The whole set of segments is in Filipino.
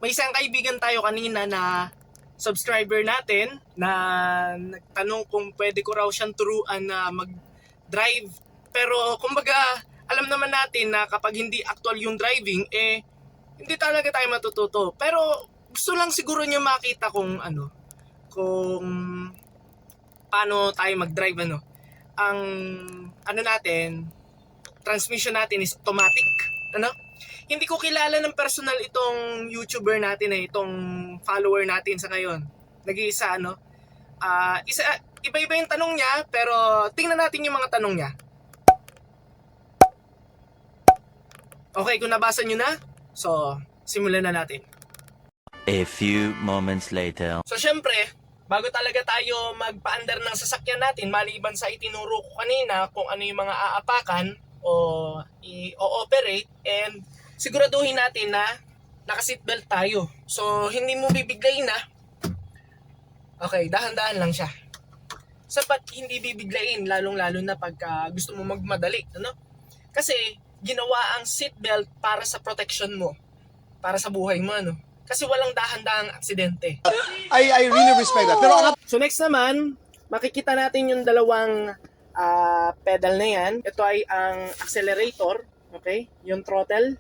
may isang kaibigan tayo kanina na subscriber natin na nagtanong kung pwede ko raw siyang turuan na mag-drive. Pero kumbaga, alam naman natin na kapag hindi actual yung driving, hindi talaga tayo matututo. Pero gusto lang siguro niya makita kung kung paano tayo mag-drive Ang natin, transmission natin is automatic. Hindi ko kilala ng personal itong YouTuber natin itong follower natin sa ngayon. Nag-iisa iba-iba yung tanong niya, pero tingnan natin yung mga tanong niya. Okay, kung nabasa niyo na, so simulan na natin. A few moments later. So syempre, bago talaga tayo magpaandar ng sasakyan natin, maliban sa itinuro ko kanina kung ano yung mga aapakan o i-operate, and siguraduhin natin na naka-seatbelt tayo. So, hindi mo bibiglayin na. Okay, dahan-dahan lang siya. Sapat hindi bibiglayin, lalong-lalo na pagka gusto mo magmadali. Kasi, ginawa ang seatbelt para sa protection mo. Para sa buhay mo, Kasi walang dahan-dahang aksidente. I really respect that. Pero So, next naman, makikita natin yung dalawang pedal na yan. Ito ay ang accelerator, okay? Yung throttle.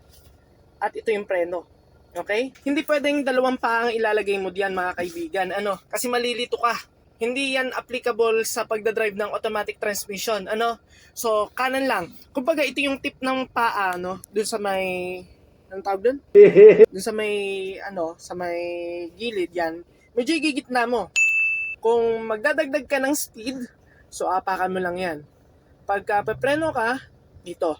At ito yung preno. Okay? Hindi pwedeng dalawang pa ang ilalagay mo diyan, mga kaibigan. Kasi malilito ka. Hindi yan applicable sa pagdadrive ng automatic transmission. So, kanan lang. Kumbaga, ito yung tip ng paa, dun sa may... Anong tawag dun? Dun sa may, sa may gilid yan. Medyo igigitna mo. Kung magdadagdag ka ng speed, so apakan mo lang yan. Pagka papreno ka, dito.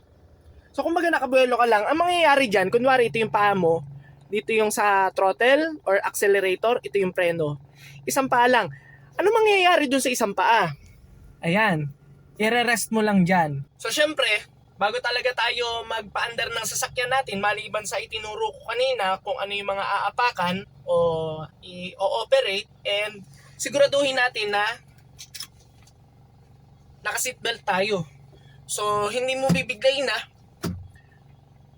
So kung baga nakabuelo ka lang, ang mangyayari dyan, kunwari ito yung paa mo, dito yung sa throttle or accelerator, ito yung preno. Isang paa lang. Ano mangyayari dun sa isang paa? Ayan, i-rest mo lang dyan. So syempre, bago talaga tayo magpaandar ng sasakyan natin, maliban sa itinuro ko kanina kung ano yung mga aapakan o i-operate, and siguraduhin natin na naka-seatbelt tayo. So hindi mo bibiglayin na.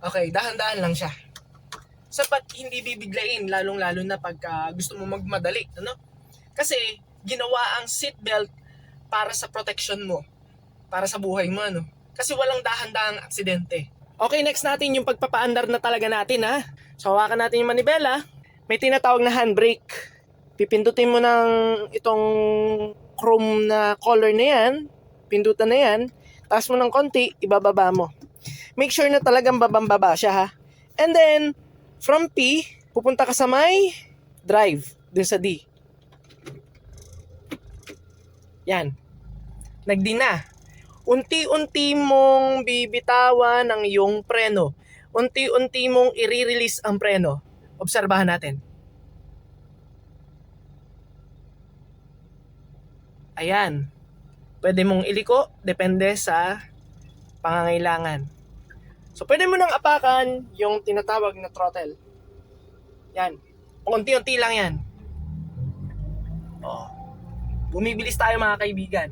Okay, dahan-dahan lang siya. Sapat hindi bibiglayin, lalong-lalo na pagka gusto mo magmadali. Kasi ginawa ang seatbelt para sa protection mo. Para sa buhay mo. Kasi walang dahan-dahang aksidente. Okay, next natin yung pagpapaandar na talaga natin. So hawakan natin yung manibela. May tinatawag na handbrake. Pipindutin mo ng itong chrome na color na yan. Pindutan na yan. Taas mo ng konti, ibababa mo. Make sure na talagang babang-baba siya, And then, from P, pupunta ka sa may drive, dun sa D. Yan. Nag-D na. Unti-unti mong bibitawan ang iyong preno. Unti-unti mong i-release ang preno. Obserbahan natin. Ayan. Pwede mong iliko, depende sa pangangailangan. So, pwede mo nang apakan yung tinatawag na throttle. Yan. Unti-unti lang yan. Bumibilis tayo, mga kaibigan.